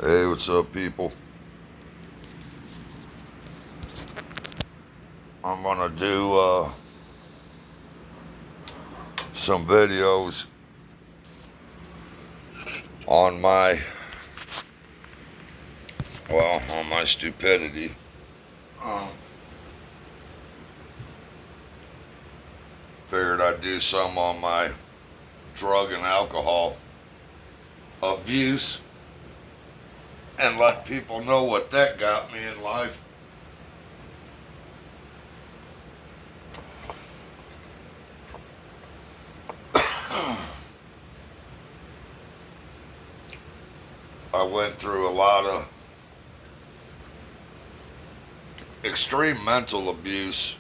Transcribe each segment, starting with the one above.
Hey, what's up, people? I'm gonna do some videos on my stupidity. Um, Figured I'd do some on my drug and alcohol abuse and let people know what that got me in life. I went through a lot of extreme mental abuse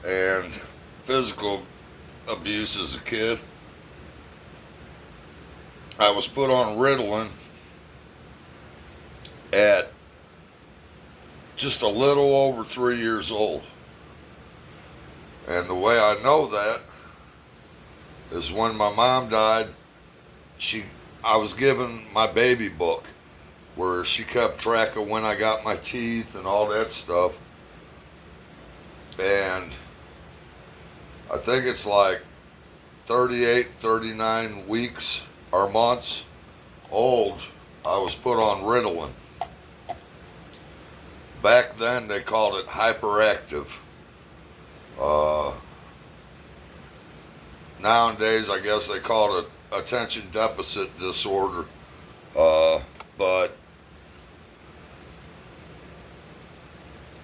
and physical abuse as a kid. I was put on Ritalin at just a little over 3 years old. And the way I know that is when my mom died, I was given my baby book where she kept track of when I got my teeth and all that stuff. And I think it's like 38, 39 weeks or months old, I was put on Ritalin. Back then they called it hyperactive. Nowadays I guess they call it attention deficit disorder. But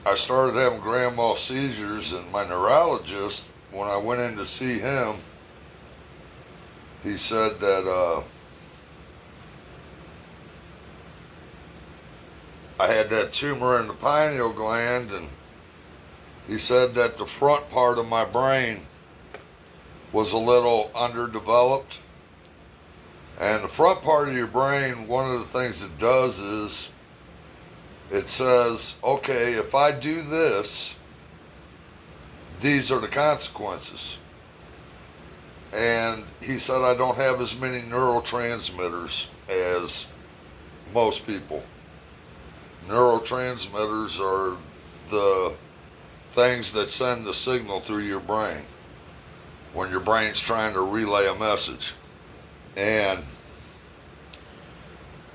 I started having grand mal seizures, and my neurologist, when I went in to see him, he said that I had that tumor in the pineal gland, and he said that the front part of my brain was a little underdeveloped. And the front part of your brain, one of the things it does is it says, okay, if I do this, these are the consequences. And he said I don't have as many neurotransmitters as most people. Neurotransmitters are the things that send the signal through your brain when your brain's trying to relay a message. And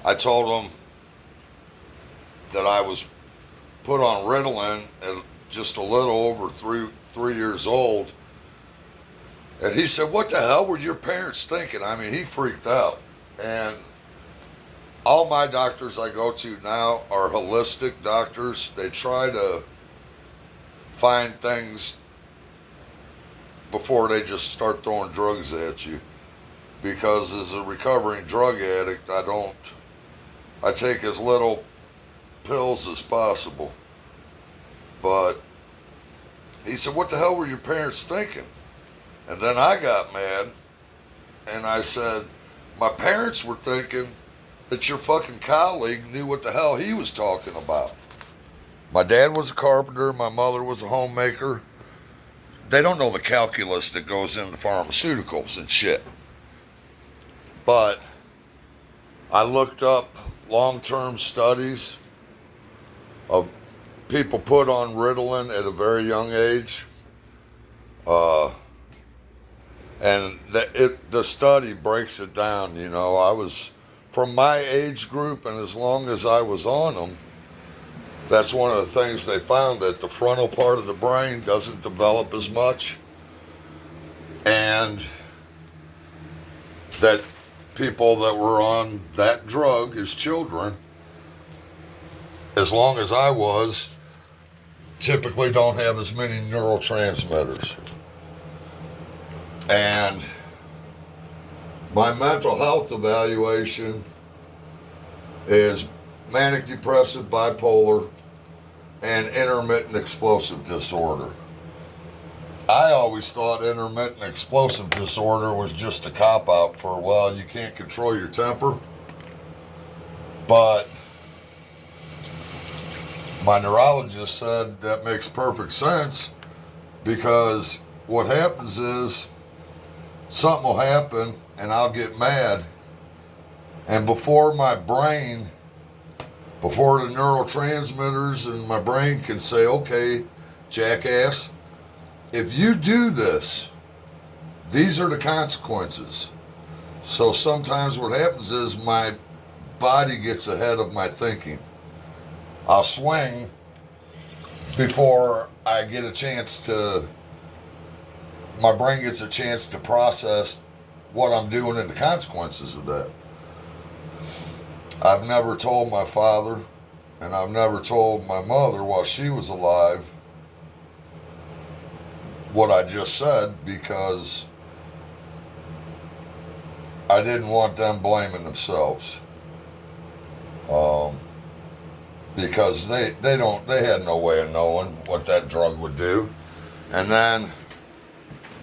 I told him that I was put on Ritalin at just a little over 3 years old. And he said, what the hell were your parents thinking? I mean, he freaked out. And all my doctors I go to now are holistic doctors. They try to find things before they just start throwing drugs at you. Because as a recovering drug addict, I take as little pills as possible. But he said, what the hell were your parents thinking? And then I got mad, and I said, my parents were thinking that your fucking colleague knew what the hell he was talking about. My dad was a carpenter, my mother was a homemaker. They don't know the calculus that goes into pharmaceuticals and shit. But I looked up long-term studies of people put on Ritalin at a very young age. And the study breaks it down. You know, I was from my age group, and as long as I was on them, that's one of the things they found, that the frontal part of the brain doesn't develop as much, and that people that were on that drug as children, as long as I was, typically don't have as many neurotransmitters. And my mental health evaluation is manic depressive bipolar and intermittent explosive disorder. I always thought intermittent explosive disorder was just a cop-out for, well, you can't control your temper. But my neurologist said that makes perfect sense, because what happens is something will happen and I'll get mad, and before my brain before the neurotransmitters in my brain can say, okay, jackass, if you do this, these are the consequences. So sometimes what happens is my body gets ahead of my thinking. I'll swing before I get a chance to, my brain gets a chance to process what I'm doing and the consequences of that. I've never told my father, and I've never told my mother while she was alive what I just said, because I didn't want them blaming themselves. Because they had no way of knowing what that drug would do. And then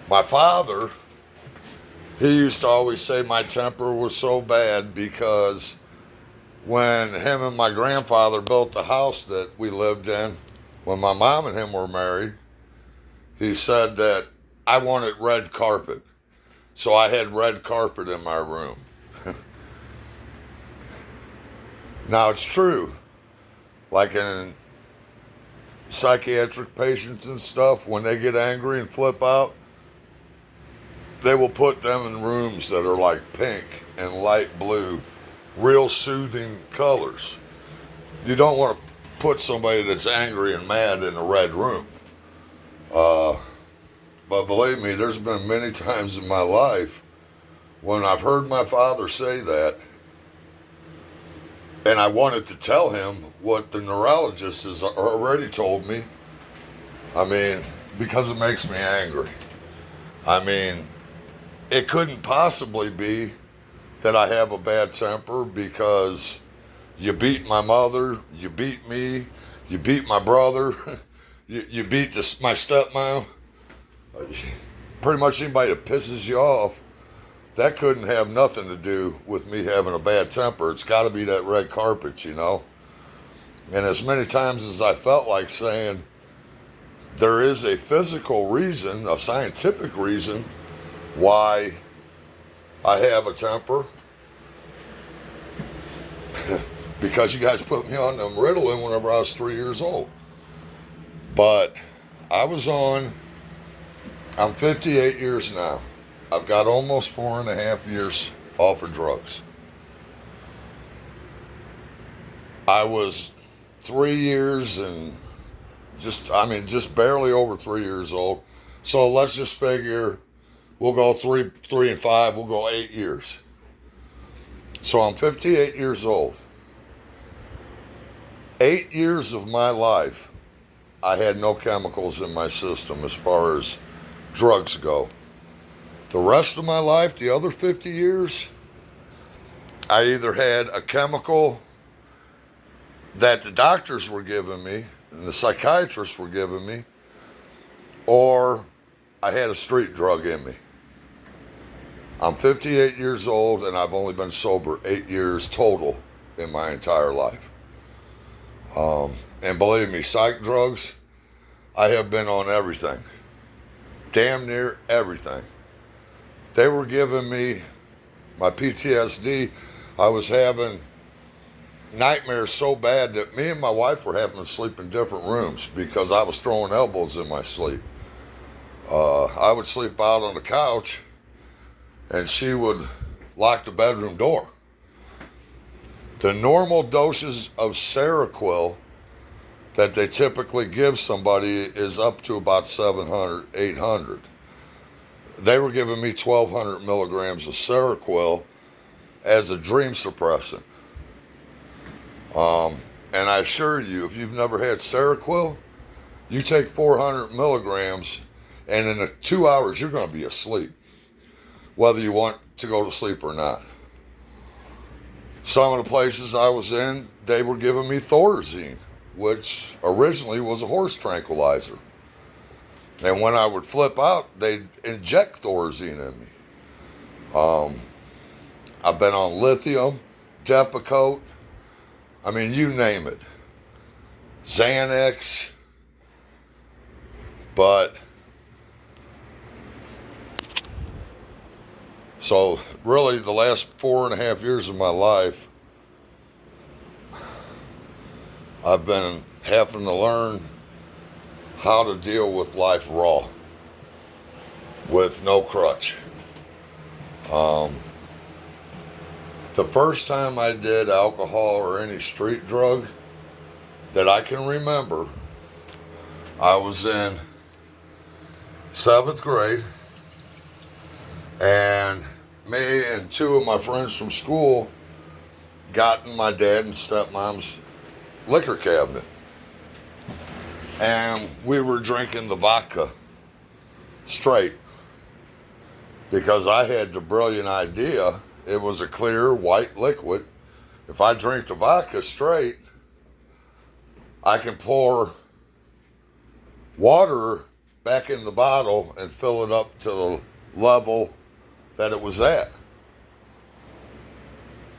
my father, he used to always say my temper was so bad because when him and my grandfather built the house that we lived in, when my mom and him were married, he said that I wanted red carpet. So I had red carpet in my room. Now it's true. Like in psychiatric patients and stuff, when they get angry and flip out, they will put them in rooms that are like pink and light blue, real soothing colors. You don't want to put somebody that's angry and mad in a red room. But believe me, there's been many times in my life when I've heard my father say that, and I wanted to tell him what the neurologist has already told me. I mean, because it makes me angry. I mean, it couldn't possibly be that I have a bad temper because you beat my mother, you beat me, you beat my brother, you beat my stepmom. Pretty much anybody that pisses you off, that couldn't have nothing to do with me having a bad temper. It's got to be that red carpet, you know. And as many times as I felt like saying, there is a physical reason, a scientific reason, why I have a temper. Because you guys put me on them Ritalin whenever I was 3 years old. But I'm 58 years now. I've got almost 4.5 years off of drugs. I was 3 years and just barely over 3 years old. So let's just figure we'll go three and five, we'll go 8 years. So I'm 58 years old. 8 years of my life, I had no chemicals in my system as far as drugs go. The rest of my life, the other 50 years, I either had a chemical that the doctors were giving me and the psychiatrists were giving me, or I had a street drug in me. I'm 58 years old and I've only been sober 8 years total in my entire life. And believe me, psych drugs, I have been on everything. Damn near everything. They were giving me my PTSD. I was having nightmares so bad that me and my wife were having to sleep in different rooms because I was throwing elbows in my sleep. I would sleep out on the couch and she would lock the bedroom door. The normal doses of Seroquel that they typically give somebody is up to about 700, 800. They were giving me 1,200 milligrams of Seroquel as a dream suppressant. And I assure you, if you've never had Seroquel, you take 400 milligrams and in 2 hours you're going to be asleep, whether you want to go to sleep or not. Some of the places I was in, they were giving me Thorazine, which originally was a horse tranquilizer. And when I would flip out, they'd inject Thorazine in me. I've been on lithium, Depakote, I mean, you name it. Xanax. But, so really the last 4.5 years of my life, I've been having to learn how to deal with life raw, with no crutch. Um, the first time I did alcohol or any street drug that I can remember, I was in 7th grade, and me and two of my friends from school got in my dad and stepmom's liquor cabinet. And we were drinking the vodka straight because I had the brilliant idea it was a clear white liquid. If I drink the vodka straight, I can pour water back in the bottle and fill it up to the level that it was at.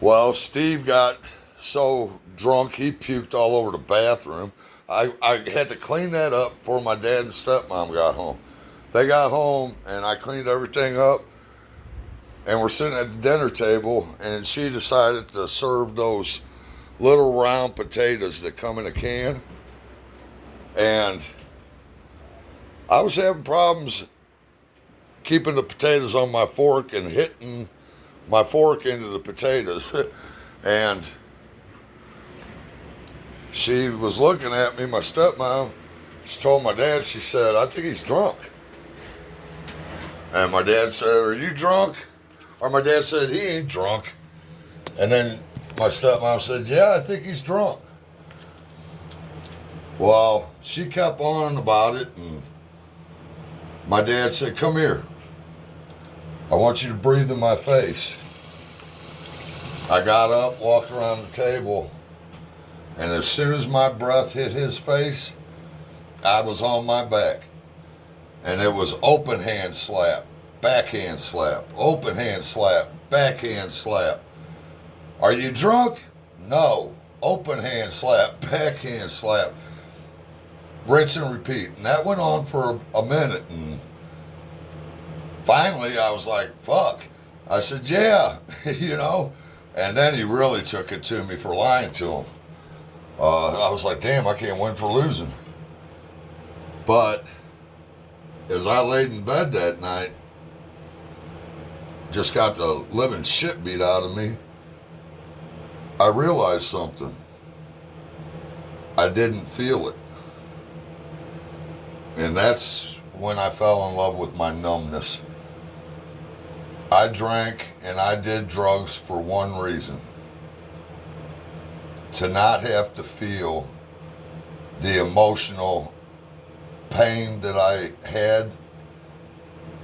Well, Steve got so drunk he puked all over the bathroom. I had to clean that up before my dad and stepmom got home. They got home and I cleaned everything up, and we're sitting at the dinner table, and she decided to serve those little round potatoes that come in a can. And I was having problems keeping the potatoes on my fork and hitting my fork into the potatoes. And she was looking at me, my stepmom. She told my dad, she said, "I think he's drunk." And my dad said, "Are you drunk?" Or my dad said, "He ain't drunk." And then my stepmom said, "Yeah, I think he's drunk." Well, she kept on about it, and my dad said, "Come here. I want you to breathe in my face." I got up, walked around the table, and as soon as my breath hit his face, I was on my back. And it was open hand slap, backhand slap, open hand slap, backhand slap. "Are you drunk?" "No." Open hand slap, backhand slap. Rinse and repeat. And that went on for a minute. And finally, I was like, fuck. I said, "Yeah," you know. And then he really took it to me for lying to him. I was like, damn, I can't win for losing. But as I laid in bed that night, just got the living shit beat out of me, I realized something. I didn't feel it. And that's when I fell in love with my numbness. I drank and I did drugs for one reason: to not have to feel the emotional pain that I had,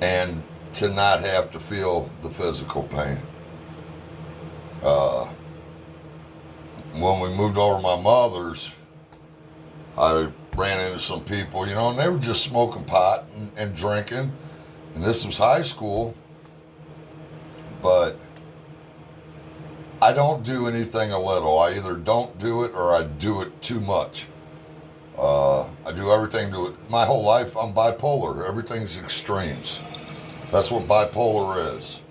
and to not have to feel the physical pain. When we moved over to my mother's, I ran into some people, you know, and they were just smoking pot and drinking. And this was high school. But I don't do anything a little. I either don't do it or I do it too much. I do everything to it. My whole life, I'm bipolar. Everything's extremes. That's what bipolar is.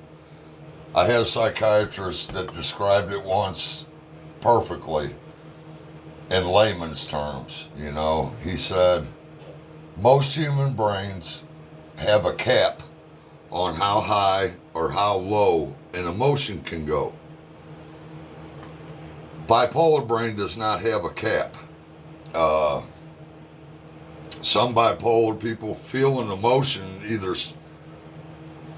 I had a psychiatrist that described it once perfectly in layman's terms. You know, he said, most human brains have a cap on how high or how low an emotion can go. Bipolar brain does not have a cap. Some bipolar people feel an emotion either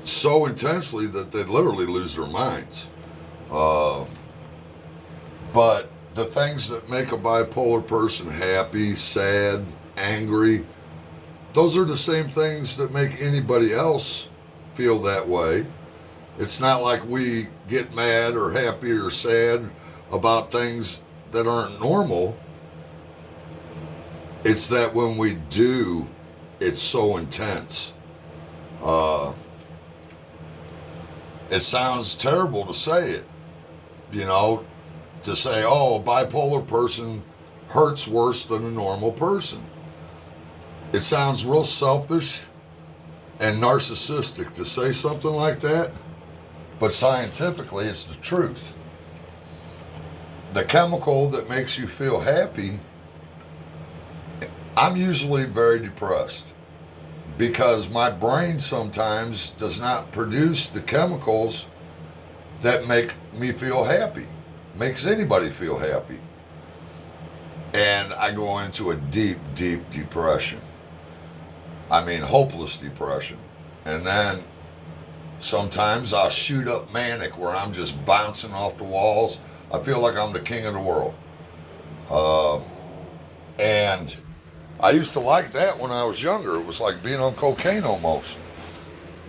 so intensely that they literally lose their minds. But the things that make a bipolar person happy, sad, angry, those are the same things that make anybody else feel that way. It's not like we get mad or happy or sad about things that aren't normal. It's that when we do, it's so intense. It sounds terrible to say it, you know, to say, oh, a bipolar person hurts worse than a normal person. It sounds real selfish and narcissistic to say something like that, but scientifically it's the truth. The chemical that makes you feel happy I'm usually very depressed because my brain sometimes does not produce the chemicals that make me feel happy, makes anybody feel happy. And I go into a deep, deep depression. I mean, hopeless depression. And then sometimes I'll shoot up manic where I'm just bouncing off the walls. I feel like I'm the king of the world. Uh, and I used to like that when I was younger. It was like being on cocaine almost.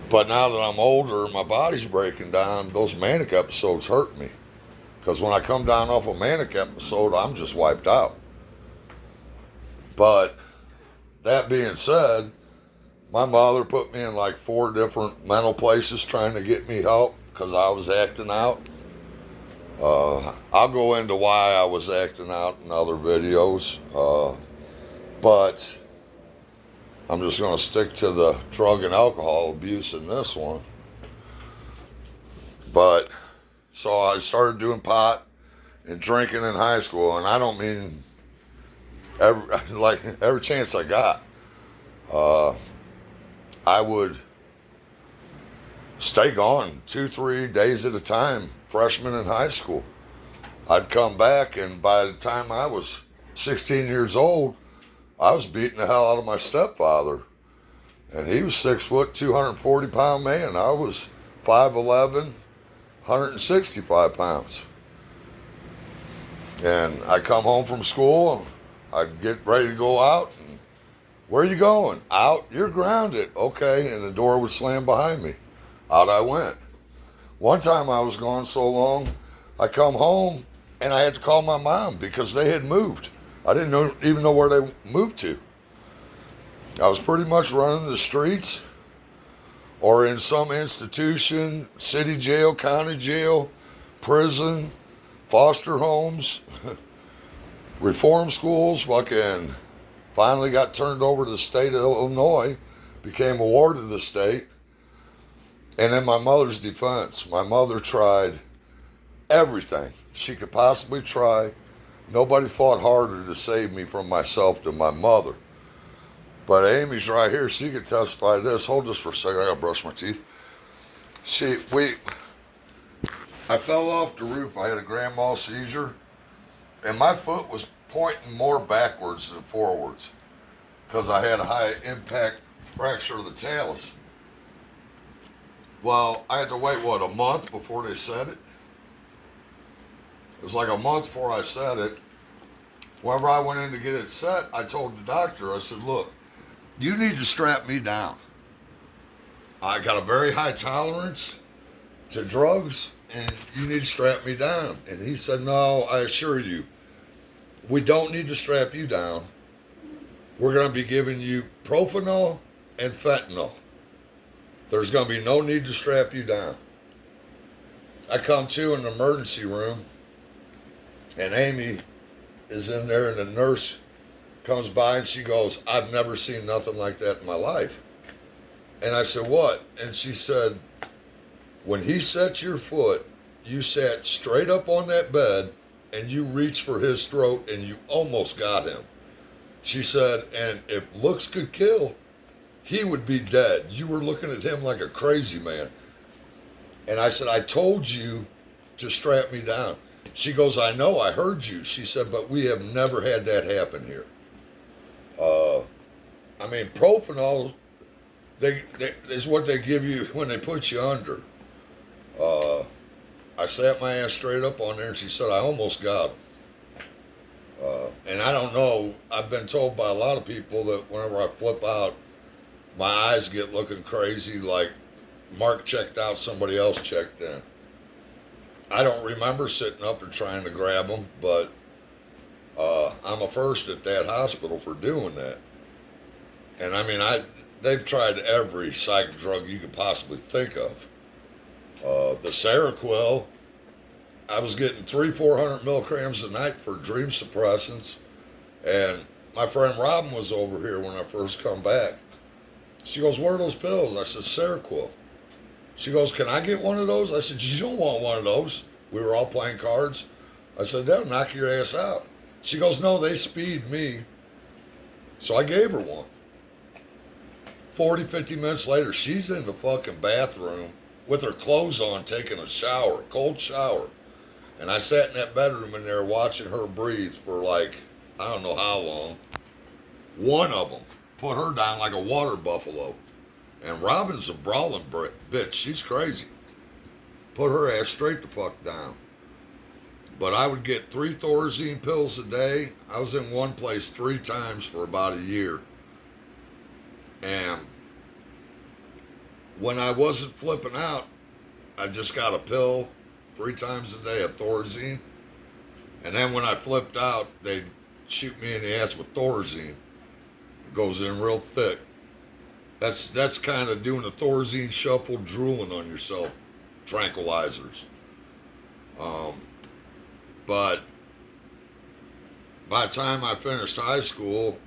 But now that I'm older and my body's breaking down, those manic episodes hurt me. Because when I come down off a manic episode, I'm just wiped out. But that being said, my mother put me in like 4 different mental places trying to get me help because I was acting out. I'll go into why I was acting out in other videos. But I'm just going to stick to the drug and alcohol abuse in this one. But so I started doing pot and drinking in high school, and I don't mean every chance I got. I would stay gone 2-3 days at a time, freshman in high school. I'd come back, and by the time I was 16 years old, I was beating the hell out of my stepfather. And he was 6 foot, 240 pound man. I was 5'11", 165 pounds. And I come home from school, I'd get ready to go out, and where are you going? Out? You're grounded. Okay, and the door would slam behind me. Out I went. One time I was gone so long, I come home and I had to call my mom because they had moved. I didn't even know where they moved to. I was pretty much running the streets or in some institution, city jail, county jail, prison, foster homes, reform schools, fucking finally got turned over to the state of Illinois, became a ward of the state. And in my mother's defense, my mother tried everything she could possibly try. Nobody fought harder to save me from myself than my mother. But Amy's right here. She could testify to this. Hold this for a second. I gotta brush my teeth. I fell off the roof. I had a grand mal seizure. And my foot was pointing more backwards than forwards because I had a high impact fracture of the talus. Well, I had to wait, a month before they said it? It was like a month before I said it. Whenever I went in to get it set, I told the doctor, I said, look, you need to strap me down. I got a very high tolerance to drugs, and you need to strap me down. And he said, no, I assure you, we don't need to strap you down. We're going to be giving you Propanol and fentanyl. There's going to be no need to strap you down. I come to an emergency room, and Amy is in there, and the nurse comes by, and she goes, I've never seen nothing like that in my life. And I said, what? And she said, when he set your foot, you sat straight up on that bed, and you reached for his throat, and you almost got him. She said, and if looks could kill, he would be dead. You were looking at him like a crazy man. And I said, I told you to strap me down. She goes, I know, I heard you. She said, but we have never had that happen here. Propanol, they is what they give you when they put you under. I sat my ass straight up on there, and she said, I almost got him. And I don't know, I've been told by a lot of people that whenever I flip out, my eyes get looking crazy, like Mark checked out, somebody else checked in. I don't remember sitting up and trying to grab them, but I'm a first at that hospital for doing that. And they've tried every psych drug you could possibly think of. The Seroquel, I was getting 300-400 milligrams a night for dream suppressants. And my friend Robin was over here when I first come back. She goes, where are those pills? I said, Seroquel. She goes, can I get one of those? I said, you don't want one of those. We were all playing cards. I said, they'll knock your ass out. She goes, no, they speed me. So I gave her one. 40, 50 minutes later, she's in the fucking bathroom with her clothes on taking a shower, cold shower. And I sat in that bedroom in there watching her breathe for like, I don't know how long. One of them put her down like a water buffalo. And Robin's a brawling bitch. She's crazy. Put her ass straight the fuck down. But I would get 3 Thorazine pills a day. I was in one place 3 times for about a year. And when I wasn't flipping out, I just got a pill 3 times a day of Thorazine. And then when I flipped out, they'd shoot me in the ass with Thorazine. It goes in real thick. That's kind of doing a Thorazine shuffle, drooling on yourself. Tranquilizers. But by the time I finished high school,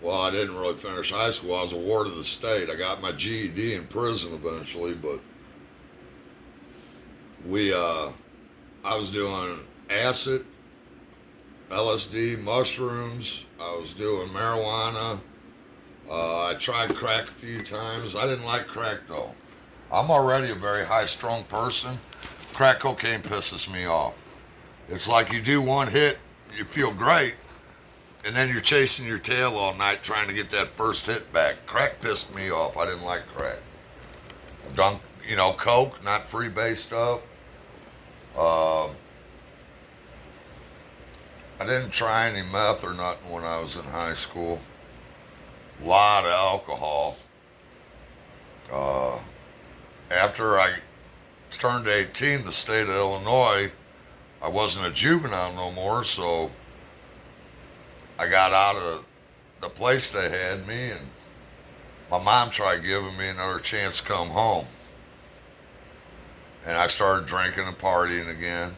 well, I didn't really finish high school. I was a ward of the state. I got my GED in prison eventually, but I was doing acid, LSD, mushrooms. I was doing marijuana. I tried crack a few times. I didn't like crack though. I'm already a very high-strung person. Crack cocaine pisses me off. It's like you do one hit, you feel great, and then you're chasing your tail all night trying to get that first hit back. Crack pissed me off. I didn't like crack. I've done, coke, not freebase stuff. I didn't try any meth or nothing when I was in high school. A lot of alcohol. After I turned 18, the state of Illinois, I wasn't a juvenile no more, so I got out of the place they had me, and my mom tried giving me another chance to come home. And I started drinking and partying again.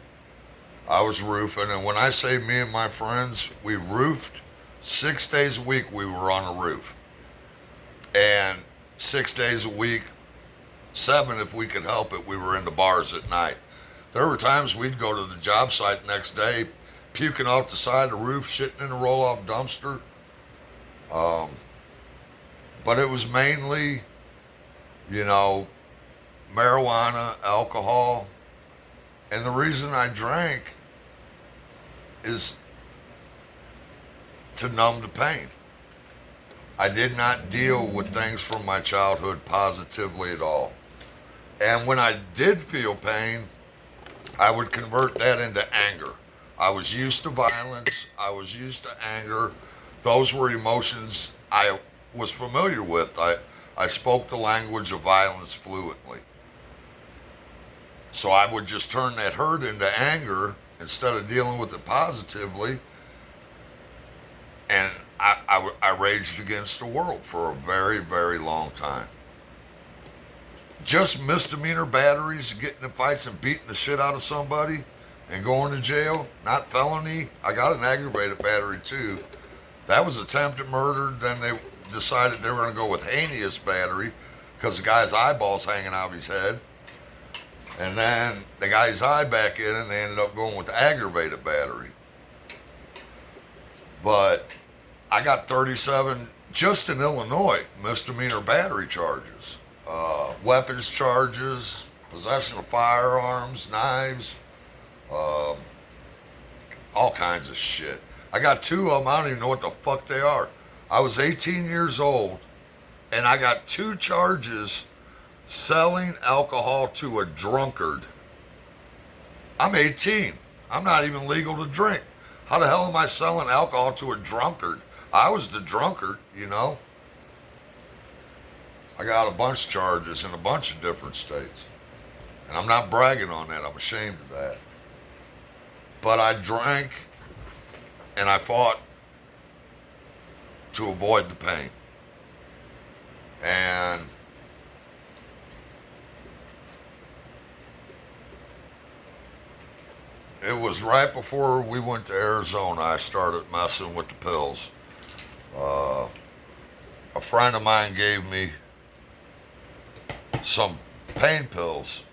I was roofing, and when I say me and my friends, we roofed 6 days a week. We were on a roof, and 6 days a week, 7 if we could help it, we were in the bars at night. There were times we'd go to the job site the next day, puking off the side of the roof, shitting in a roll-off dumpster. But it was mainly, marijuana, alcohol, and the reason I drank is to numb the pain. I did not deal with things from my childhood positively at all. And when I did feel pain, I would convert that into anger. I was used to violence. I was used to anger. Those were emotions I was familiar with. I spoke the language of violence fluently. So I would just turn that hurt into anger instead of dealing with it positively. And I raged against the world for a very, very long time. Just misdemeanor batteries, getting in fights and beating the shit out of somebody and going to jail, not felony. I got an aggravated battery too. That was attempted murder. Then they decided they were going to go with heinous battery because the guy's eyeballs hanging out of his head. And then they got his eye back in and they ended up going with aggravated battery. But I got 37 just in Illinois misdemeanor battery charges. Weapons charges, possession of firearms, knives, all kinds of shit. I got 2 of them, I don't even know what the fuck they are. I was 18 years old, and I got 2 charges selling alcohol to a drunkard. I'm 18. I'm not even legal to drink. How the hell am I selling alcohol to a drunkard? I was the drunkard, I got a bunch of charges in a bunch of different states. And I'm not bragging on that. I'm ashamed of that. But I drank and I fought to avoid the pain. And it was right before we went to Arizona I started messing with the pills. A friend of mine gave me some pain pills.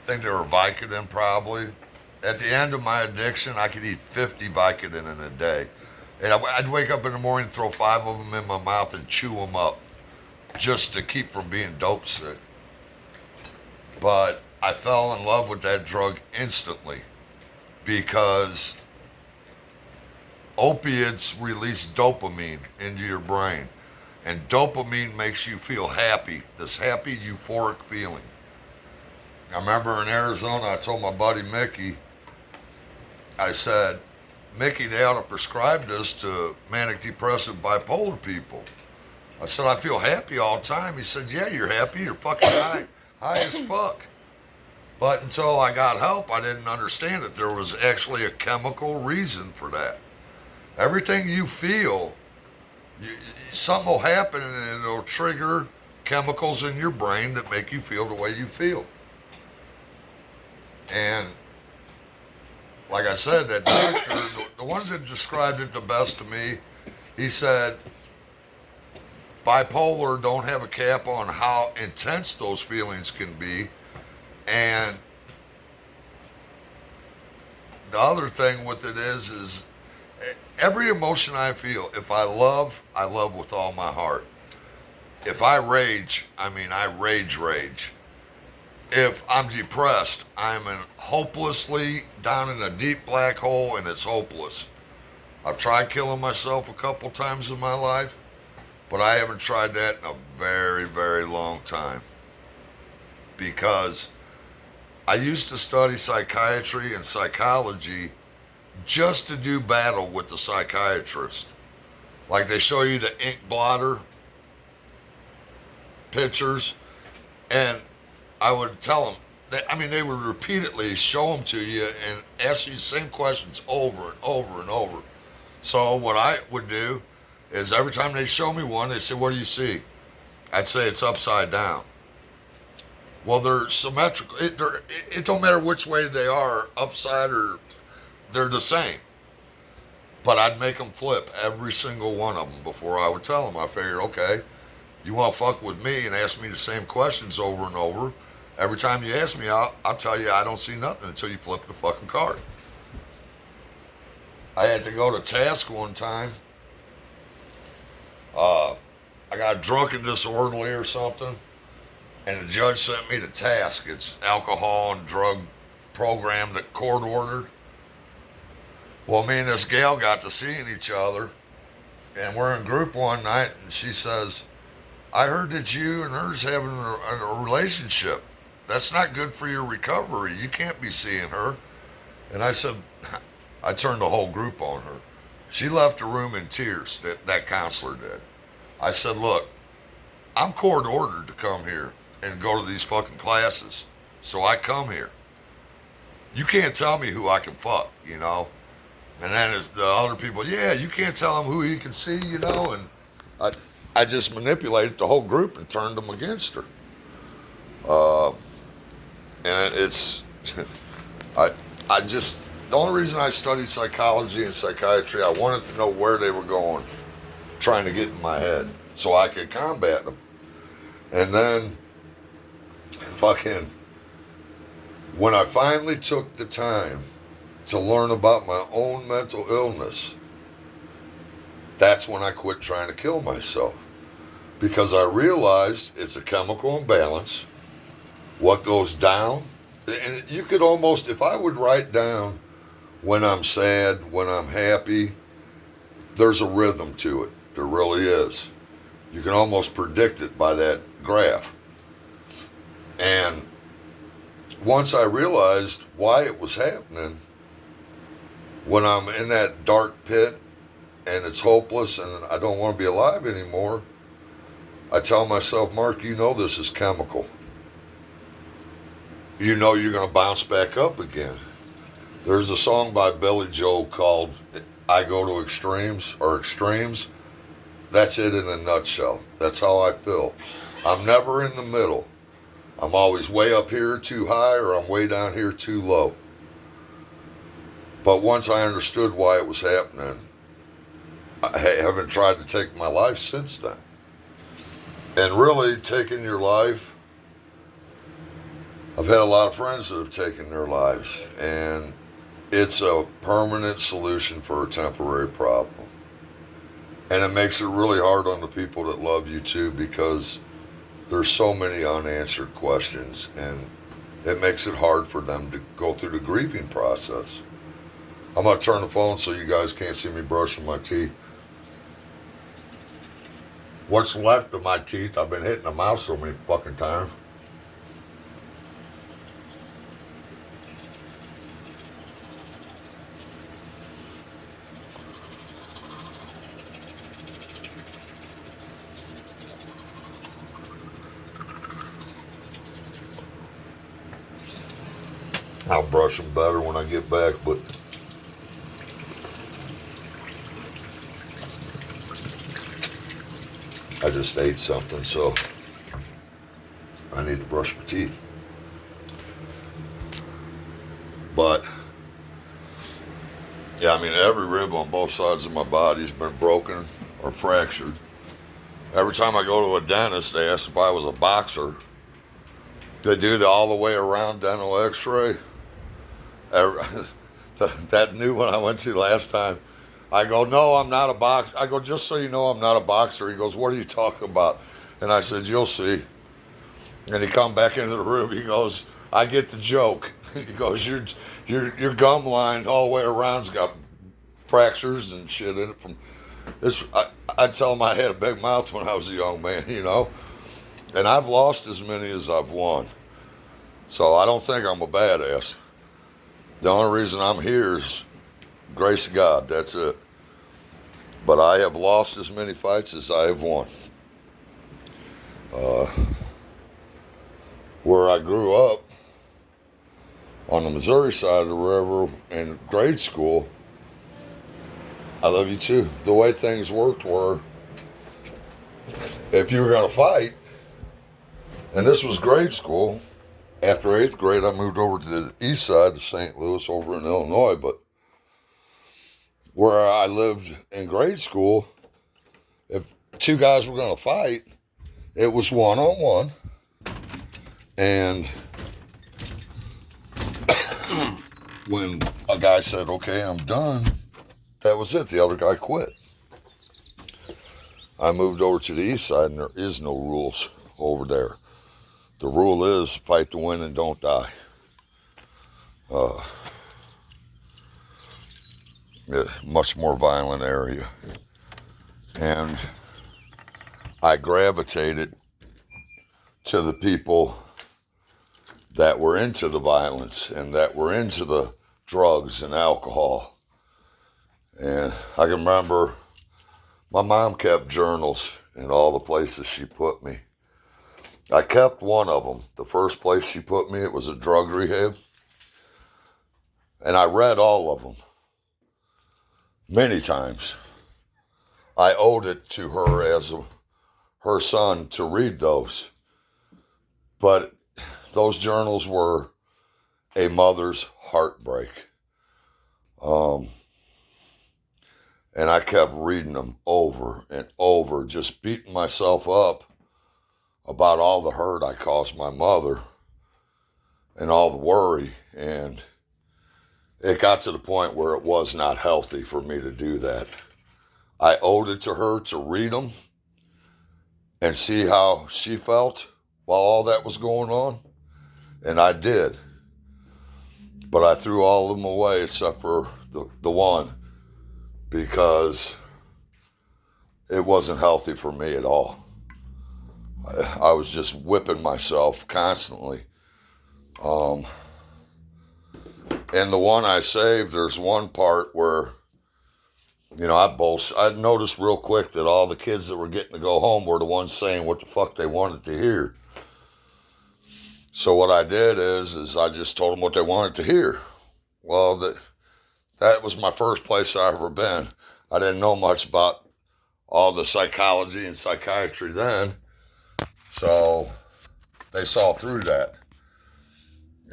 I think they were Vicodin probably. at the end of my addiction, I could eat 50 Vicodin in a day. And I'd wake up in the morning, throw 5 of them in my mouth, and chew them up just to keep from being dope sick. But I fell in love with that drug instantly because opiates release dopamine into your brain. And dopamine makes you feel happy, this happy, euphoric feeling. I remember in Arizona, I told my buddy Mickey, I said, Mickey, they ought to prescribe this to manic depressive bipolar people. I said, I feel happy all the time. He said, yeah, you're happy. You're fucking high as fuck. But until I got help, I didn't understand that there was actually a chemical reason for that. Everything you feel, something will happen and it'll trigger chemicals in your brain that make you feel the way you feel. And like I said, that doctor, the one that described it the best to me, he said, bipolar don't have a cap on how intense those feelings can be. And the other thing with it is every emotion I feel, if I love with all my heart. If I rage, I rage. If I'm depressed, I'm hopelessly down in a deep black hole and it's hopeless. I've tried killing myself a couple times in my life, but I haven't tried that in a very, very long time. Because I used to study psychiatry and psychology just to do battle with the psychiatrist. Like they show you the ink blotter pictures, and I would tell them, they would repeatedly show them to you and ask you the same questions over and over and over. So what I would do is every time they show me one, they say, what do you see? I'd say it's upside down. Well, they're symmetrical. It don't matter which way they are, upside or they're the same. But I'd make them flip every single one of them before I would tell them. I figured, okay, you want to fuck with me and ask me the same questions over and over. Every time you ask me, I'll tell you I don't see nothing until you flip the fucking card. I had to go to task one time. I got drunk and disorderly or something, and the judge sent me to task. It's alcohol and drug program that court ordered. Well, me and this gal got to seeing each other, and we're in group one night, and she says, I heard that you and her's having a relationship. That's not good for your recovery. You can't be seeing her. And I said, I turned the whole group on her. She left the room in tears, that counselor did. I said, look, I'm court ordered to come here and go to these fucking classes. So I come here. You can't tell me who I can fuck, you know? And then it's the other people, yeah, you can't tell him who he can see, you know? And I just manipulated the whole group and turned them against her. And it's, the only reason I studied psychology and psychiatry, I wanted to know where they were going, trying to get in my head so I could combat them. And then, when I finally took the time to learn about my own mental illness, that's when I quit trying to kill myself. Because I realized it's a chemical imbalance. What goes down, and you could almost, if I would write down when I'm sad, when I'm happy, there's a rhythm to it. There really is. You can almost predict it by that graph. And once I realized why it was happening, when I'm in that dark pit and it's hopeless and I don't want to be alive anymore, I tell myself, Mark, you know this is chemical. You know you're going to bounce back up again. There's a song by Billy Joel called I Go to Extremes, or Extremes. That's it in a nutshell. That's how I feel. I'm never in the middle. I'm always way up here too high, or I'm way down here too low. But once I understood why it was happening, I haven't tried to take my life since then. And really, taking your life, I've had a lot of friends that have taken their lives, and It's a permanent solution for a temporary problem. And it makes it really hard on the people that love you too, because there's so many unanswered questions, and it makes it hard for them to go through the grieving process. I'm going to turn the phone so you guys can't see me brushing my teeth. What's left of my teeth, I've been hitting the mouth so many fucking times. I'll brush them better when I get back, but I just ate something, so I need to brush my teeth. But, yeah, I mean, every rib on both sides of my body's been broken or fractured. Every time I go to a dentist, they ask if I was a boxer. They do the all the way around dental x-ray. That new one I went to last time, I go, no, I'm not a boxer. I go, just so you know, I'm not a boxer. He goes, what are you talking about? And I said, you'll see. And he come back into the room. He goes, I get the joke. He goes, your gum line all the way around's got fractures and shit in it from this. I tell him I had a big mouth when I was a young man, you know. And I've lost as many as I've won. So I don't think I'm a badass. The only reason I'm here is grace of God. That's it. But I have lost as many fights as I have won. Where I grew up, on the Missouri side of the river in grade school, I love you too. The way things worked were, if you were going to fight, and this was grade school, after 8th grade, I moved over to the east side of St. Louis over in Illinois, but where I lived in grade school, if two guys were going to fight, it was one-on-one, and when a guy said, okay, I'm done, that was it. The other guy quit. I moved over to the east side, and there is no rules over there. The rule is fight to win and don't die. Yeah, much more violent area. And I gravitated to the people that were into the violence and that were into the drugs and alcohol. And I can remember my mom kept journals in all the places she put me. I kept one of them. The first place she put me, it was a drug rehab. And I read all of them many times. I owed it to her as her son to read those. But those journals were a mother's heartbreak. And I kept reading them over and over, just beating myself up about all the hurt I caused my mother and all the worry. And it got to the point where it was not healthy for me to do that. I owed it to her to read them and see how she felt while all that was going on. And I did. But I threw all of them away except for the one, because it wasn't healthy for me at all. I was just whipping myself constantly. And the one I saved, there's one part where, you know, I noticed real quick that all the kids that were getting to go home were the ones saying what the fuck they wanted to hear. So what I did is I just told them what they wanted to hear. Well, that was my first place I ever been. I didn't know much about all the psychology and psychiatry then. So they saw through that.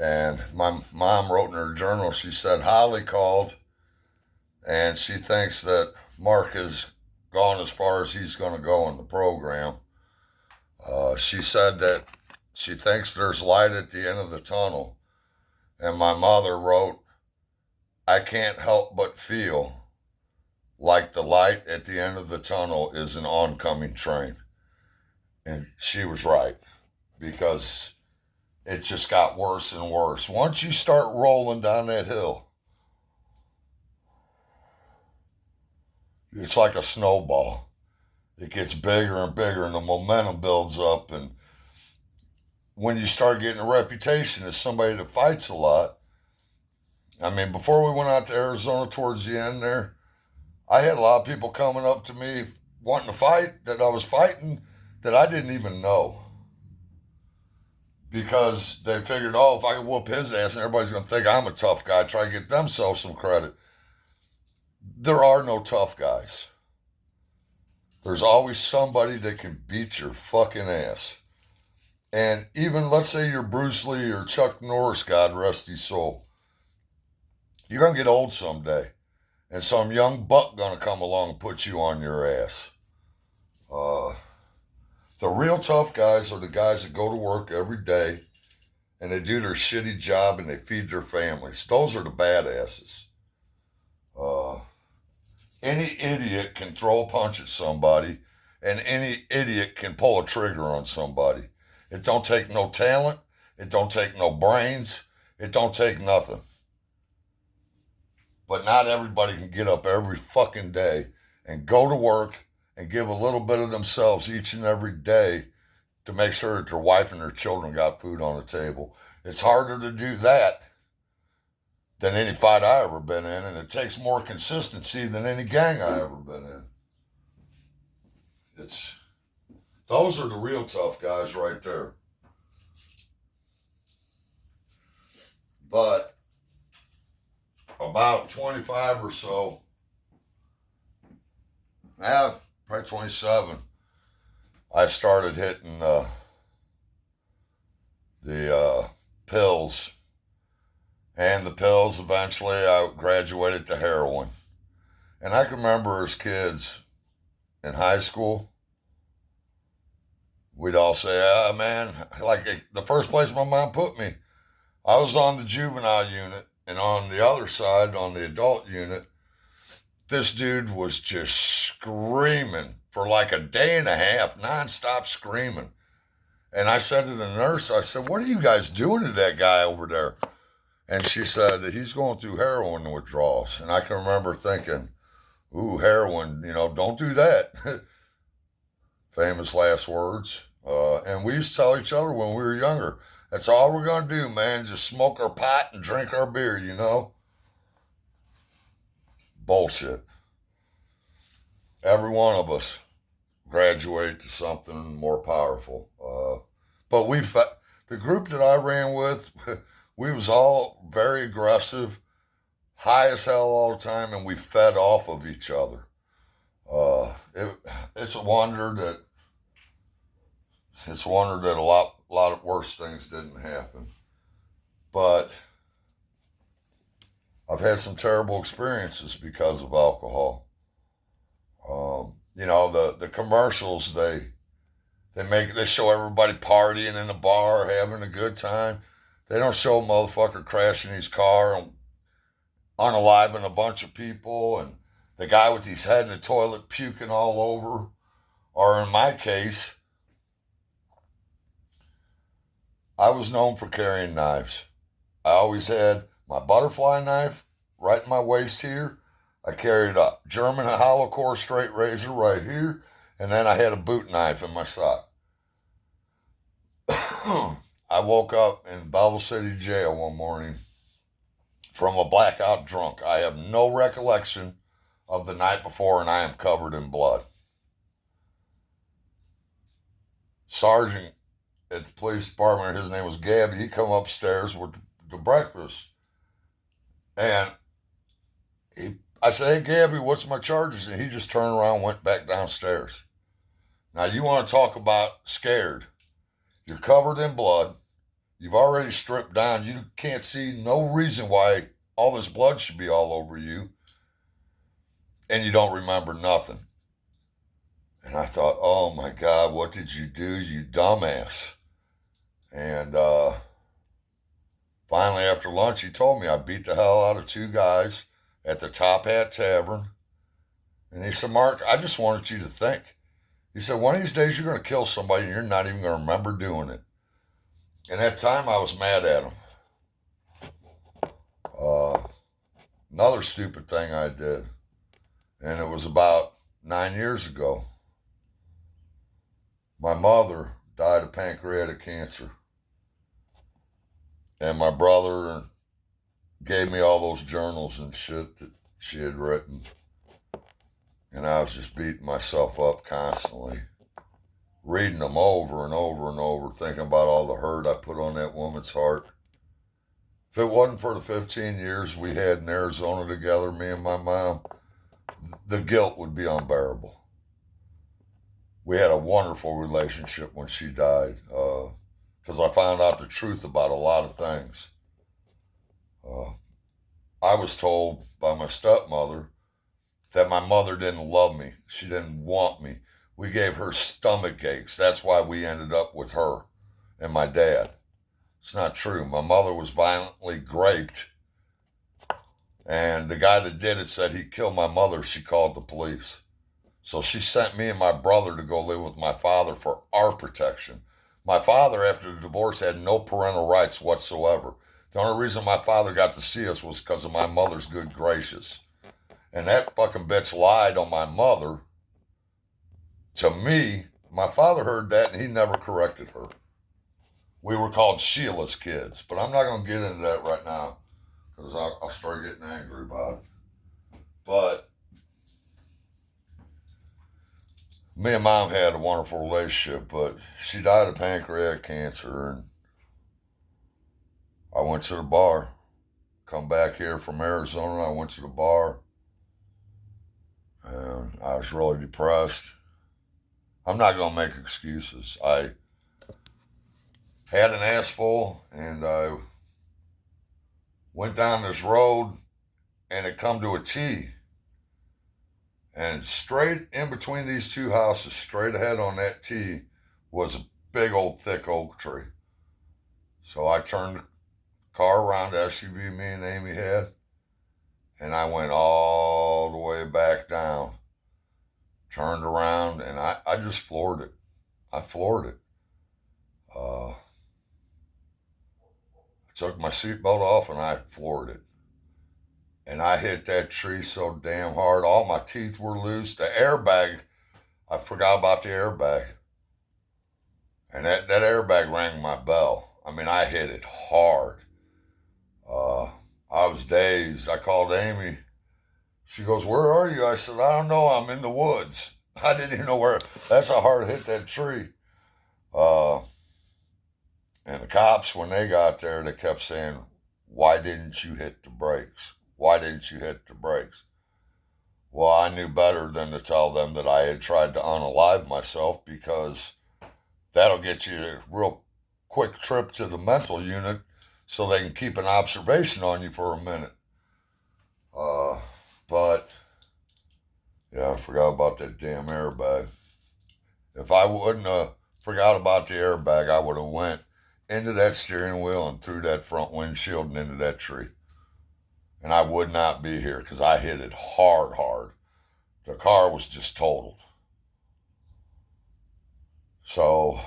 And my mom wrote in her journal, she said, Holly called and she thinks that Mark has gone as far as he's going to go in the program. She said that she thinks there's light at the end of the tunnel. And my mother wrote, I can't help but feel like the light at the end of the tunnel is an oncoming train. And she was right, because it just got worse and worse. Once you start rolling down that hill, it's like a snowball. It gets bigger and bigger, and the momentum builds up. And when you start getting a reputation as somebody that fights a lot, I mean, before we went out to Arizona towards the end there, I had a lot of people coming up to me wanting to fight that I was fighting that I didn't even know. Because they figured, oh, if I can whoop his ass, and everybody's going to think I'm a tough guy, try to get themselves some credit. There are no tough guys. There's always somebody that can beat your fucking ass. And even, let's say you're Bruce Lee or Chuck Norris, God rest his soul. You're going to get old someday. And some young buck going to come along and put you on your ass. The real tough guys are the guys that go to work every day and they do their shitty job and they feed their families. Those are the badasses. Any idiot can throw a punch at somebody, and any idiot can pull a trigger on somebody. It don't take no talent. It don't take no brains. It don't take nothing. But not everybody can get up every fucking day and go to work and give a little bit of themselves each and every day to make sure that their wife and their children got food on the table. It's harder to do that than any fight I ever been in, and it takes more consistency than any gang I ever been in. Those are the real tough guys right there. But about 25 or so, probably 27, I started hitting the pills. And the pills, eventually I graduated to heroin. And I can remember as kids in high school, we'd all say, man, like the first place my mom put me, I was on the juvenile unit, and on the other side, on the adult unit, this dude was just screaming for like a day and a half, nonstop screaming. And I said to the nurse, I said, what are you guys doing to that guy over there? And she said that he's going through heroin withdrawals. And I can remember thinking, ooh, heroin, don't do that. Famous last words. And we used to tell each other when we were younger, that's all we're going to do, man. Just smoke our pot and drink our beer, Bullshit. Every one of us graduate to something more powerful. But the group that I ran with, we was all very aggressive, high as hell all the time, and we fed off of each other. It's a wonder that a lot of worse things didn't happen. But I've had some terrible experiences because of alcohol. The commercials, they show everybody partying in the bar, having a good time. They don't show a motherfucker crashing his car and unaliving a bunch of people, and the guy with his head in the toilet puking all over. Or in my case, I was known for carrying knives. I always had my butterfly knife right in my waist here. I carried a German hollow core straight razor right here, and then I had a boot knife in my sock. I woke up in Belleville City Jail one morning from a blackout drunk. I have no recollection of the night before, and I am covered in blood. Sergeant at the police department, his name was Gabby, he come upstairs with the breakfast. And I said, hey, Gabby, what's my charges? And he just turned around and went back downstairs. Now, you want to talk about scared. You're covered in blood. You've already stripped down. You can't see no reason why all this blood should be all over you. And you don't remember nothing. And I thought, oh my God, what did you do, you dumbass? And Finally, after lunch, he told me I beat the hell out of two guys at the Top Hat Tavern. And he said, Mark, I just wanted you to think. He said, one of these days you're going to kill somebody and you're not even going to remember doing it. And at the time, I was mad at him. Uh, Another stupid thing I did, and it was about 9 years ago. My mother died of pancreatic cancer. And my brother gave me all those journals and shit that she had written. And I was just beating myself up constantly, reading them over and over and over, thinking about all the hurt I put on that woman's heart. If it wasn't for the 15 years we had in Arizona together, me and my mom, the guilt would be unbearable. We had a wonderful relationship when she died, because I found out the truth about a lot of things. I was told by my stepmother that my mother didn't love me. She didn't want me. We gave her stomach aches. That's why we ended up with her and my dad. It's not true. My mother was violently raped, and the guy that did it said he killed my mother. She called the police. So she sent me and my brother to go live with my father for our protection. My father, after the divorce, had no parental rights whatsoever. The only reason my father got to see us was because of my mother's good gracious. And that fucking bitch lied on my mother to me. My father heard that and he never corrected her. We were called Sheila's kids, but I'm not going to get into that right now because I'll start getting angry about it. But me and mom had a wonderful relationship, but she died of pancreatic cancer, and I went to the bar. Come back here from Arizona, I went to the bar, and I was really depressed. I'm not going to make excuses. I had an ass full, and I went down this road, and it come to a T. And straight in between these two houses, straight ahead on that T, was a big old thick oak tree. So I turned the car around, the SUV me and Amy had, and I went all the way back down. Turned around, and I just floored it. I floored it. I took my seatbelt off, and I floored it. And I hit that tree so damn hard, all my teeth were loose. The airbag, I forgot about the airbag. And that airbag rang my bell. I mean, I hit it hard. I was dazed. I called Amy. She goes, where are you? I said, I don't know. I'm in the woods. I didn't even know where. That's how hard it hit that tree. And the cops, when they got there, they kept saying, why didn't you hit the brakes? Why didn't you hit the brakes? Well, I knew better than to tell them that I had tried to unalive myself, because that'll get you a real quick trip to the mental unit so they can keep an observation on you for a minute. But, yeah, I forgot about that damn airbag. If I wouldn't have forgot about the airbag, I would have went into that steering wheel and through that front windshield and into that tree. And I would not be here because I hit it hard. The car was just totaled. So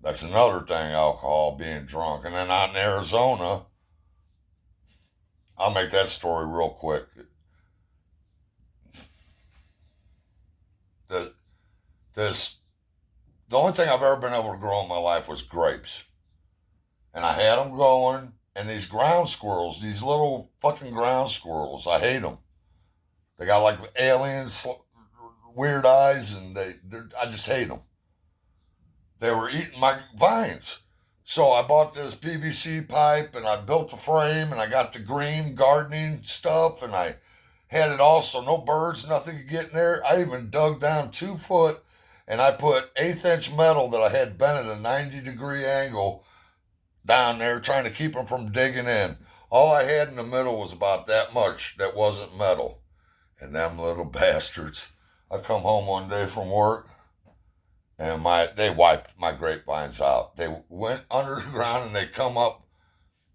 that's another thing, alcohol, being drunk. And then out in Arizona, I'll make that story real quick. The only thing I've ever been able to grow in my life was grapes. And I had them going, and these ground squirrels, these little fucking ground squirrels, I hate them. They got like aliens, weird eyes, and I just hate them. They were eating my vines. So I bought this PVC pipe, and I built the frame, and I got the green gardening stuff, and I had it all so no birds, nothing could get in there. I even dug down 2 foot, and I put 1/8 inch metal that I had bent at a 90-degree angle down there, trying to keep them from digging in. All I had in the middle was about that much that wasn't metal. And them little bastards. I come home one day from work, and they wiped my grapevines out. They went underground, and they come up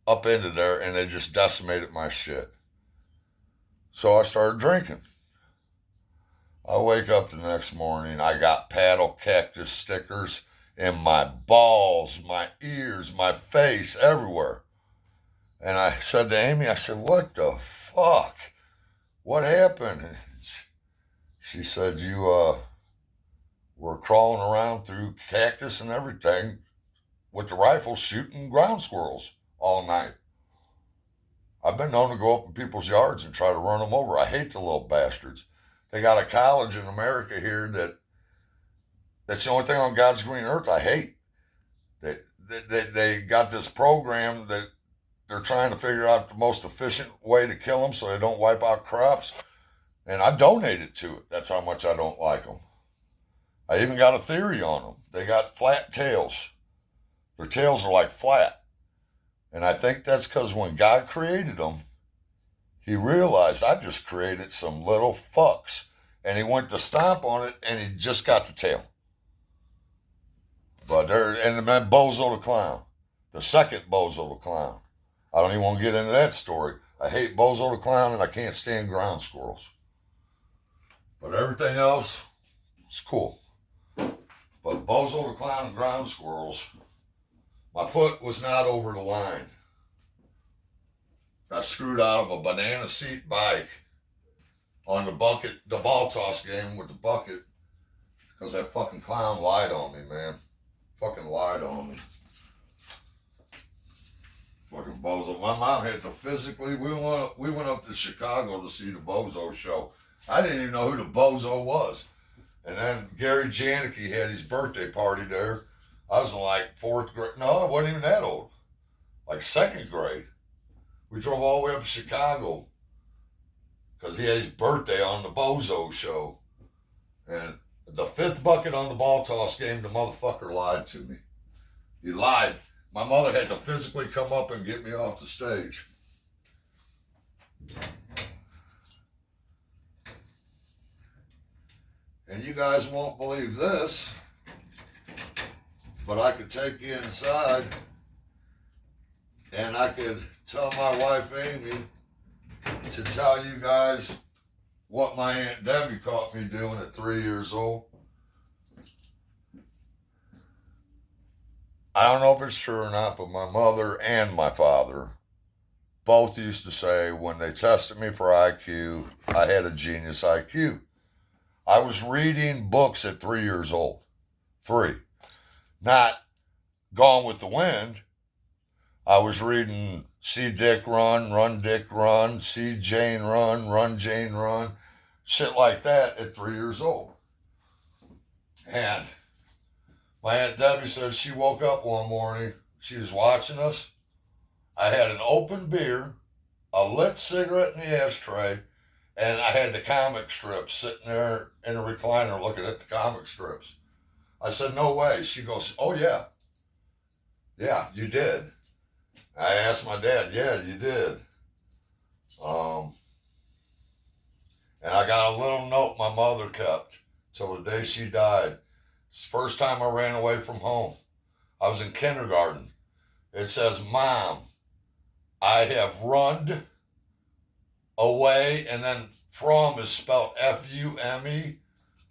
up into there, and they just decimated my shit. So I started drinking. I wake up the next morning, I got paddle cactus stickers in my balls, my ears, my face, everywhere. And I said to Amy, I said, what the fuck? What happened? And she said, you were crawling around through cactus and everything with the rifle shooting ground squirrels all night. I've been known to go up in people's yards and try to run them over. I hate the little bastards. They got a college in America here that's the only thing on God's green earth I hate. They got this program that they're trying to figure out the most efficient way to kill them so they don't wipe out crops. And I donated to it. That's how much I don't like them. I even got a theory on them. They got flat tails. Their tails are like flat. And I think that's because when God created them, he realized I just created some little fucks. And he went to stomp on it, and he just got the tail. But and then Bozo the Clown. The second Bozo the Clown. I don't even want to get into that story. I hate Bozo the Clown, and I can't stand ground squirrels. But everything else, it's cool. But Bozo the Clown and ground squirrels, my foot was not over the line. Got screwed out of a banana seat bike on the ball toss game with the bucket, because that fucking clown lied on me, man. Fucking lied on me. Fucking Bozo. My mom had to physically, we went up to Chicago to see the Bozo show. I didn't even know who the Bozo was. And then Gary Janicki had his birthday party there. I was in like 4th grade. No, I wasn't even that old. Like 2nd grade. We drove all the way up to Chicago because he had his birthday on the Bozo show. And the 5th bucket on the ball toss game, the motherfucker lied to me. He lied. My mother had to physically come up and get me off the stage. And you guys won't believe this, but I could take you inside and I could tell my wife Amy to tell you guys what my Aunt Debbie caught me doing at 3 years old. I don't know if it's true or not, but my mother and my father both used to say when they tested me for IQ, I had a genius IQ. I was reading books at 3 years old. 3. Not Gone with the Wind. I was reading See Dick Run, Run Dick Run, See Jane Run Jane Run. Shit like that at 3 years old. And my Aunt Debbie says she woke up one morning. She was watching us. I had an open beer, a lit cigarette in the ashtray, and I had the comic strips sitting there in a recliner looking at the comic strips. I said, no way. She goes, oh, yeah. Yeah, you did. I asked my dad, yeah, you did. And I got a little note my mother kept till the day she died. It's the first time I ran away from home. I was in kindergarten. It says, Mom, I have runned away, and then from is spelled F-U-M-E.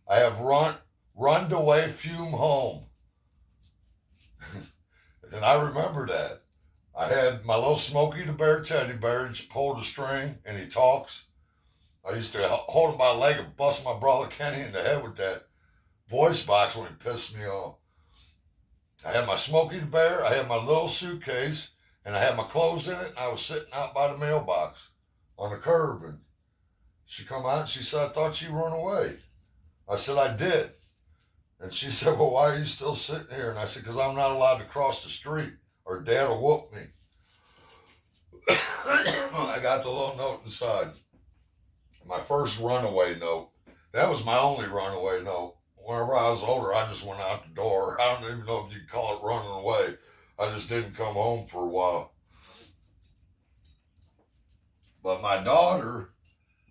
I have runned away, fume home. And I remember that. I had my little Smokey the Bear teddy bear, he pulled the string, and he talks. I used to hold him by the leg and bust my brother Kenny in the head with that voice box when he pissed me off. I had my Smokey the Bear, I had my little suitcase, and I had my clothes in it, and I was sitting out by the mailbox on the curb, and she come out and she said, I thought you run away. I said, I did. And she said, well, why are you still sitting here? And I said, because I'm not allowed to cross the street or Dad will whoop me. I got the little note inside. My first runaway note. That was my only runaway note. Whenever I was older, I just went out the door. I don't even know if you'd call it running away. I just didn't come home for a while. But my daughter,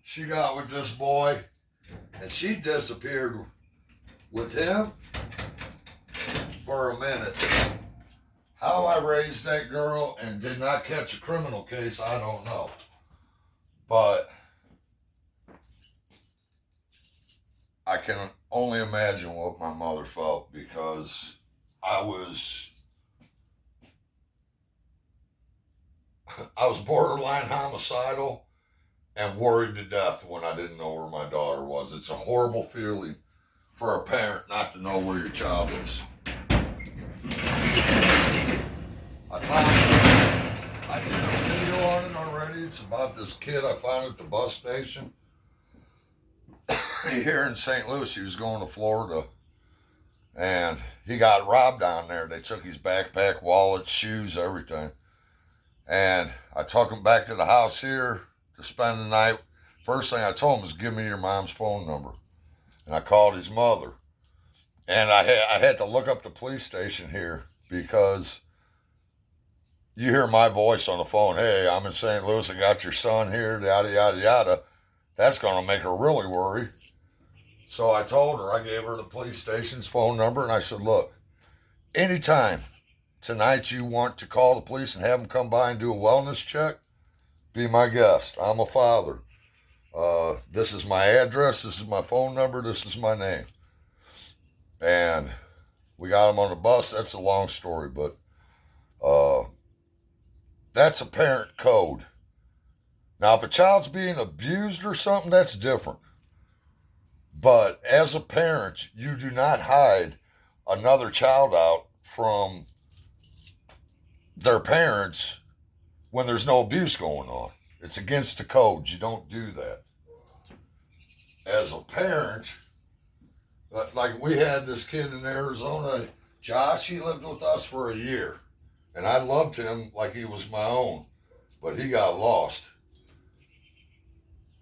she got with this boy, and she disappeared with him for a minute. How I raised that girl and did not catch a criminal case, I don't know. But I can only imagine what my mother felt, because I was borderline homicidal and worried to death when I didn't know where my daughter was. It's a horrible feeling for a parent not to know where your child is. I did a video on it already. It's about this kid I found at the bus station here in St. Louis. He was going to Florida, and he got robbed down there. They took his backpack, wallet, shoes, everything. And I took him back to the house here to spend the night. First thing I told him was, give me your mom's phone number. And I called his mother. And I had to look up the police station here, because you hear my voice on the phone, hey, I'm in St. Louis, I got your son here, yada, yada, yada. That's going to make her really worry. So I told her, I gave her the police station's phone number, and I said, look, anytime tonight you want to call the police and have them come by and do a wellness check, be my guest. I'm a father. This is my address, this is my phone number, this is my name. And we got him on the bus. That's a long story, but that's a parent code. Now, if a child's being abused or something, that's different. But as a parent, you do not hide another child out from their parents when there's no abuse going on. It's against the code. You don't do that. As a parent, like we had this kid in Arizona, Josh, he lived with us for a year. And I loved him like he was my own, but he got lost.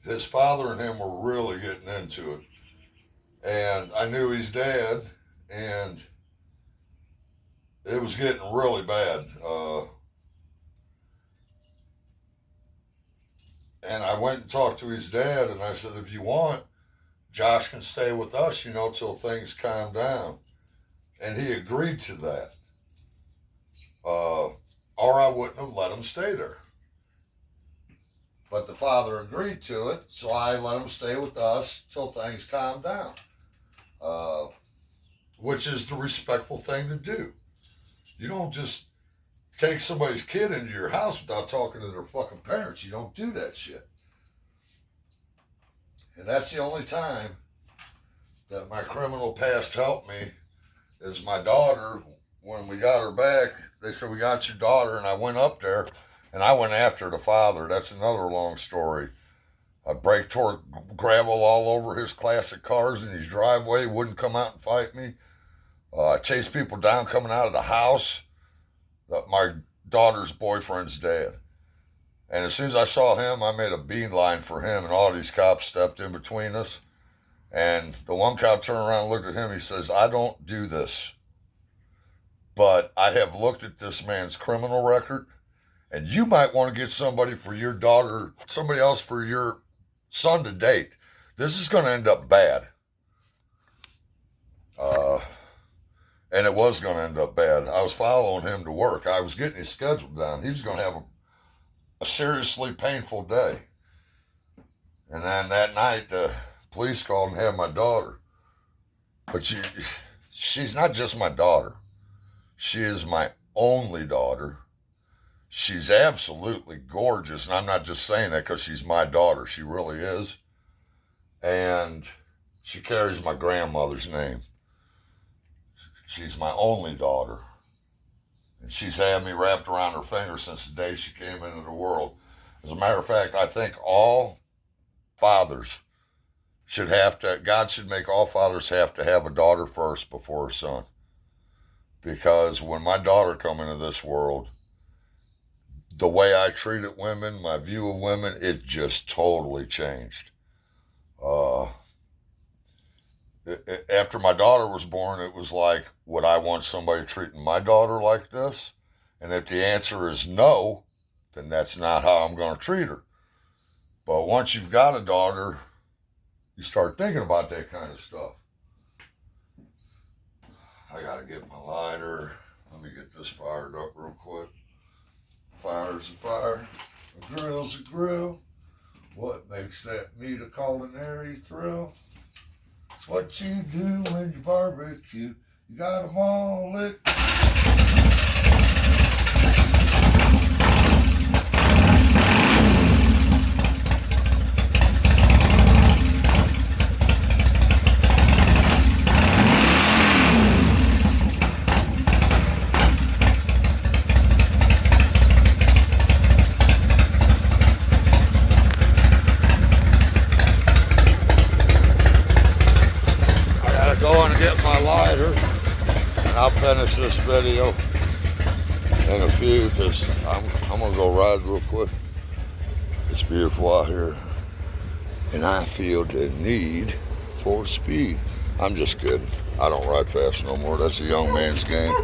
His father and him were really getting into it. And I knew his dad, and it was getting really bad. And I went and talked to his dad, and I said, if you want, Josh can stay with us, till things calm down. And he agreed to that. Or I wouldn't have let him stay there. But the father agreed to it, so I let him stay with us till things calmed down. Which is the respectful thing to do. You don't just take somebody's kid into your house without talking to their fucking parents. You don't do that shit. And that's the only time that my criminal past helped me, is my daughter. When we got her back, they said, we got your daughter, and I went up there, and I went after the father. That's another long story. I tore gravel all over his classic cars in his driveway, wouldn't come out and fight me. I chased people down coming out of the house, my daughter's boyfriend's dad. And as soon as I saw him, I made a beeline for him, and all these cops stepped in between us. And the one cop turned around and looked at him. He says, I don't do this, but I have looked at this man's criminal record, and you might want to get somebody for your daughter, somebody else for your son to date. This is going to end up bad. And it was going to end up bad. I was following him to work. I was getting his schedule down. He was going to have a seriously painful day. And then that night, the police called and had my daughter. But she's not just my daughter. She is my only daughter. She's absolutely gorgeous, and I'm not just saying that because she's my daughter. She really is. And she carries my grandmother's name. She's my only daughter. And she's had me wrapped around her finger since the day she came into the world. As a matter of fact, I think all fathers God should make all fathers have to have a daughter first before a son. Because when my daughter come into this world, the way I treated women, my view of women, it just totally changed. After my daughter was born, it was like, would I want somebody treating my daughter like this? And if the answer is no, then that's not how I'm going to treat her. But once you've got a daughter, you start thinking about that kind of stuff. I got to get my lighter. Let me get get this fired up real quick. Fire's a fire, a grill's a grill. What makes that meat a culinary thrill? It's what you do when you barbecue. You got 'em all lit. Go and get my lighter, and I'll finish this video in a few because I'm gonna go ride real quick. It's beautiful out here, and I feel the need for speed. I'm just kidding. I don't ride fast no more. That's a young man's game.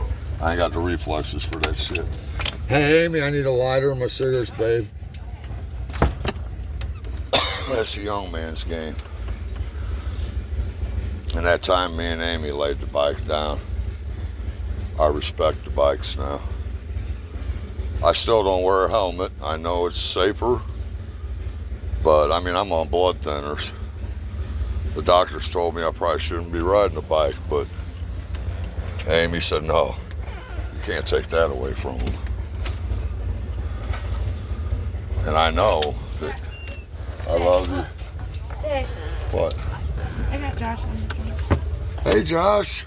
I ain't got the reflexes for that shit. Hey, Amy, I need a lighter in my cigarettes, babe. That's a young man's game. And that time me and Amy laid the bike down. I respect the bikes now. I still don't wear a helmet. I know it's safer, but I mean, I'm on blood thinners. The doctors told me I probably shouldn't be riding a bike, but Amy said, no, you can't take that away from them. And I know that I love you. Hey, What? I got Josh on the phone. Hey, Josh.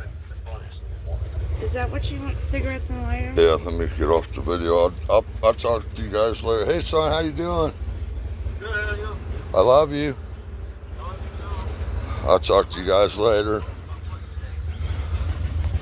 Is that what you want? Cigarettes and a lighter? Yeah, let me get off the video. I'll talk to you guys later. Hey, son, how you doing? Good, how are you? I love you. I'll talk to you guys later.